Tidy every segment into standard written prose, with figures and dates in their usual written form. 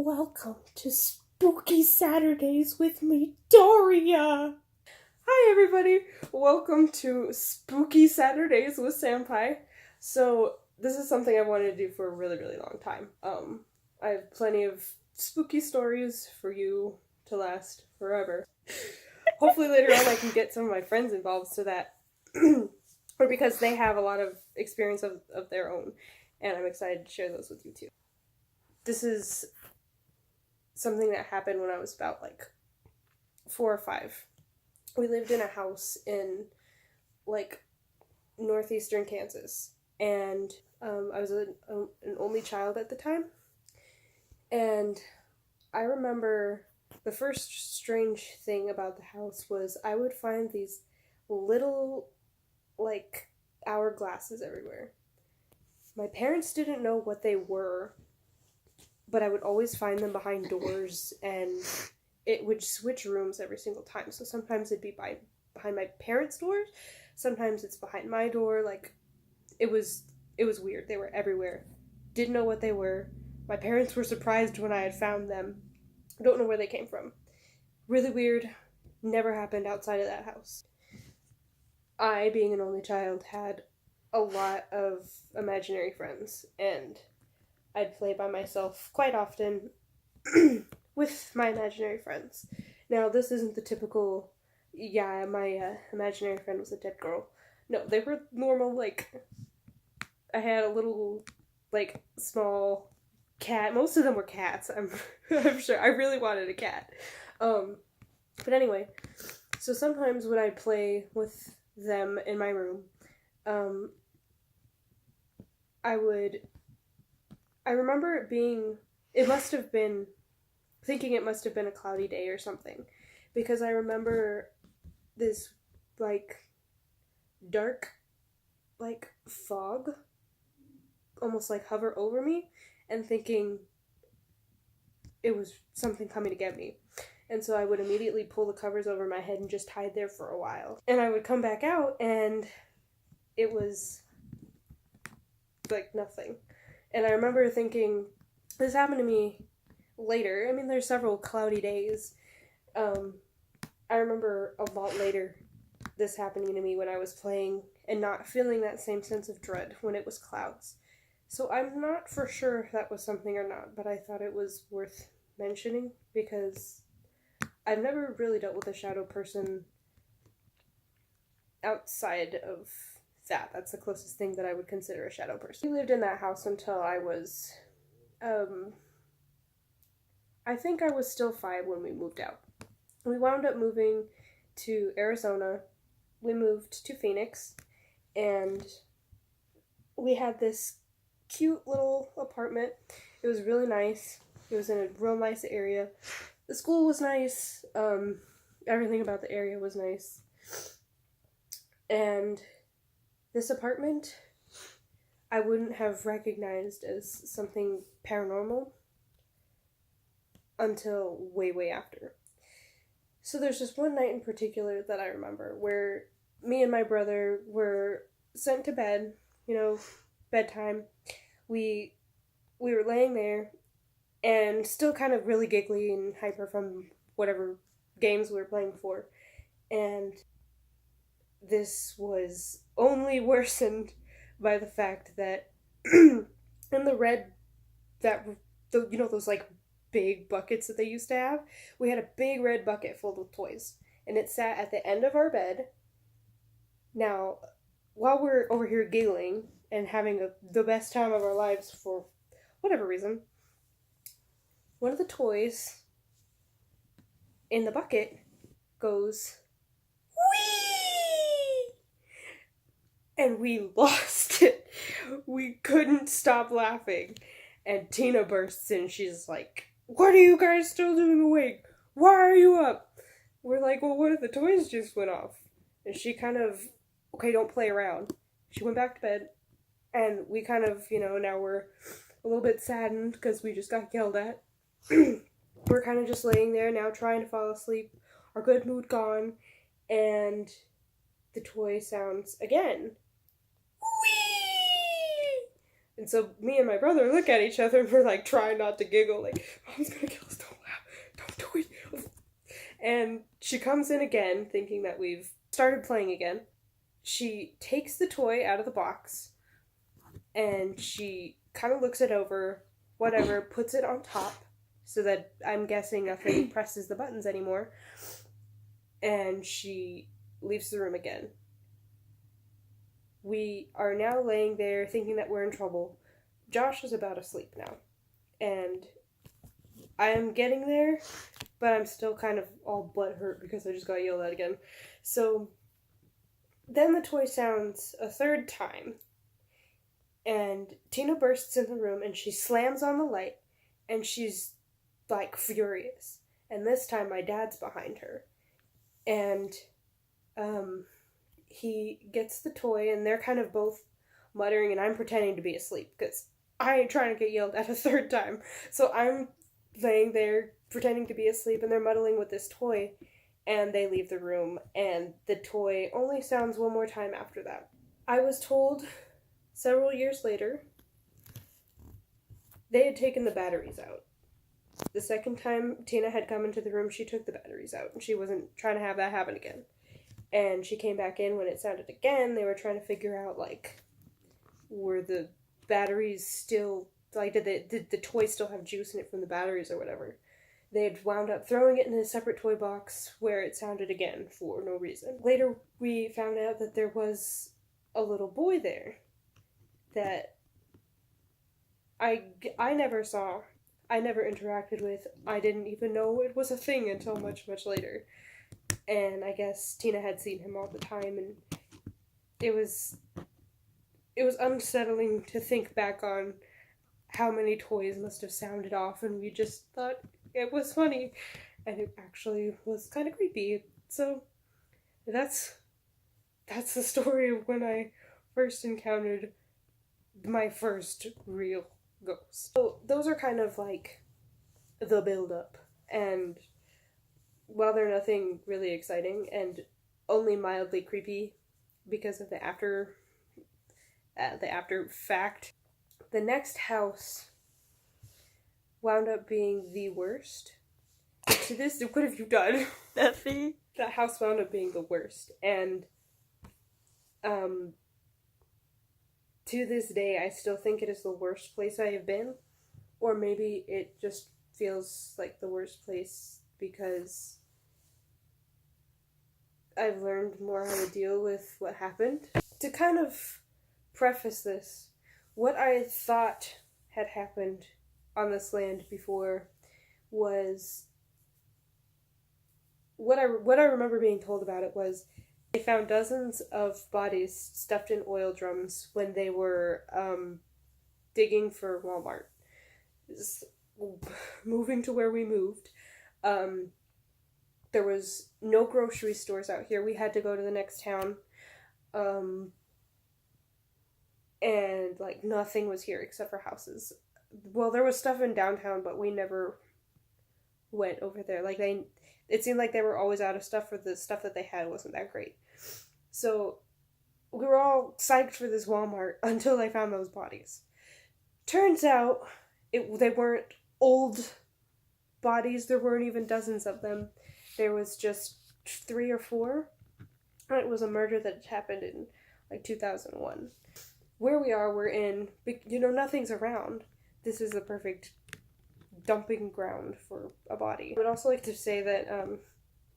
Welcome to Spooky Saturdays with me, Doria! Hi everybody! Welcome to Spooky Saturdays with Sampai. So, this is something I've wanted to do for a really, really long time. I have plenty of spooky stories for you to last forever. Hopefully later on I can get some of my friends involved so that, or because they have a lot of experience of their own, and I'm excited to share those with you too. This is something that happened when I was about 4 or 5. We lived in a house in northeastern Kansas, and I was an only child at the time, and I remember the first strange thing about the house was I would find these little hourglasses everywhere. My parents didn't know what they were, but I would always find them behind doors, and it would switch rooms every single time. So sometimes it'd be behind my parents' doors, sometimes it's behind my door. It was weird. They were everywhere. Didn't know what they were. My parents were surprised when I had found them. Don't know where they came from. Really weird. Never happened outside of that house. I, being an only child, had a lot of imaginary friends, and I'd play by myself quite often with my imaginary friends. Now, this isn't the typical, my imaginary friend was a dead girl. No, they were normal, I had a little, small cat. Most of them were cats, I'm sure. I really wanted a cat. But anyway, so sometimes when I'd play with them in my room, I remember it must have been a cloudy day or something, because I remember this, dark, fog, almost hover over me, and thinking it was something coming to get me. And so I would immediately pull the covers over my head and just hide there for a while. And I would come back out, and it was, nothing. And I remember thinking, this happened to me later. I mean, there's several cloudy days. I remember a lot later this happening to me when I was playing and not feeling that same sense of dread when it was clouds. So I'm not for sure if that was something or not, but I thought it was worth mentioning because I've never really dealt with a shadow person outside of that. That's the closest thing that I would consider a shadow person. We lived in that house until I was, I think I was still 5 when we moved out. We wound up moving to Arizona. We moved to Phoenix, and we had this cute little apartment. It was really nice. It was in a real nice area. The school was nice. Everything about the area was nice. And this apartment, I wouldn't have recognized as something paranormal until way, way after. So there's just one night in particular that I remember where me and my brother were sent to bed, bedtime. We were laying there and still kind of really giggly and hyper from whatever games we were playing before. And this was only worsened by the fact that in those big buckets that they used to have, we had a big red bucket filled with toys, and it sat at the end of our bed. Now, while we're over here giggling and having the best time of our lives for whatever reason, one of the toys in the bucket goes, "Whee!" And we lost it. We couldn't stop laughing. And Tina bursts in. She's like, "What are you guys still doing awake? Why are you up?" We're like, "Well, what if the toys just went off?" And she kind of, "Okay, don't play around." She went back to bed. And we kind of, now we're a little bit saddened because we just got yelled at. We're kind of just laying there now trying to fall asleep. Our good mood gone. And the toy sounds again. Whee! And so me and my brother look at each other and we're like trying not to giggle, like, Mom's gonna kill us, don't laugh, don't do it. And she comes in again, thinking that we've started playing again. She takes the toy out of the box and she kind of looks it over, whatever, puts it on top so that I'm guessing nothing presses the buttons anymore. And she leaves the room again. We are now laying there thinking that we're in trouble. Josh is about asleep now. And I am getting there, but I'm still kind of all butthurt because I just got yelled at again. So then the toy sounds a third time. And Tina bursts in the room and she slams on the light. And she's like furious. And this time my dad's behind her. And he gets the toy and they're kind of both muttering and I'm pretending to be asleep because I ain't trying to get yelled at a third time. So I'm laying there pretending to be asleep and they're muddling with this toy and they leave the room and the toy only sounds one more time after that. I was told several years later they had taken the batteries out. The second time Tina had come into the room, she took the batteries out and she wasn't trying to have that happen again. And she came back in when it sounded again. They were trying to figure out, like, were the batteries still, like, did the toy still have juice in it from the batteries or whatever. They had wound up throwing it in a separate toy box where it sounded again for no reason. Later, we found out that there was a little boy there that I never saw, I never interacted with. I didn't even know it was a thing until much, much later. And I guess Tina had seen him all the time, and it was unsettling to think back on how many toys must have sounded off, and we just thought it was funny, and it actually was kind of creepy. So that's the story of when I first encountered my first real ghost. So those are kind of like the build-up, and while they're nothing really exciting and only mildly creepy because of the after fact, the next house wound up being the worst. To this, what have you done? Nothing. That house wound up being the worst, and to this day, I still think it is the worst place I have been, or maybe it just feels like the worst place because I've learned more how to deal with what happened. To kind of preface this, what I thought had happened on this land before was what I remember being told about it was they found dozens of bodies stuffed in oil drums when they were digging for Walmart. Moving to where we moved, there was no grocery stores out here. We had to go to the next town. And, like, nothing was here except for houses. Well, there was stuff in downtown, but we never went over there. Like, it seemed like they were always out of stuff, or the stuff that they had wasn't that great. So, we were all psyched for this Walmart until they found those bodies. Turns out, they weren't old bodies. There weren't even dozens of them. There was just 3 or 4. It was a murder that happened in, like, 2001. Where we are, we're in, nothing's around. This is the perfect dumping ground for a body. I would also like to say that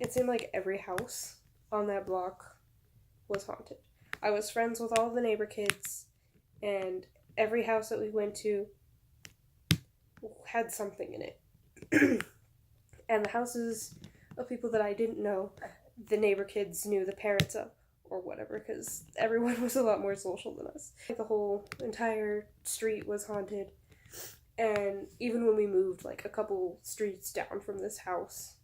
it seemed like every house on that block was haunted. I was friends with all the neighbor kids, and every house that we went to had something in it. And the houses of people that I didn't know, the neighbor kids knew the parents of, or whatever, because everyone was a lot more social than us. The whole entire street was haunted, and even when we moved, like, a couple streets down from this house,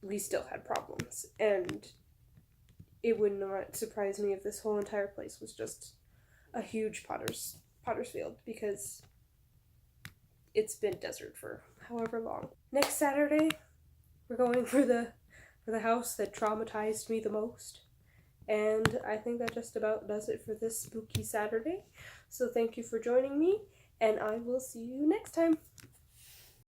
we still had problems, and it would not surprise me if this whole entire place was just a huge potter's field, because it's been desert for however long. Next Saturday, we're going for the house that traumatized me the most, And I think that just about does it for this spooky Saturday. So thank you for joining me, and I will see you next time.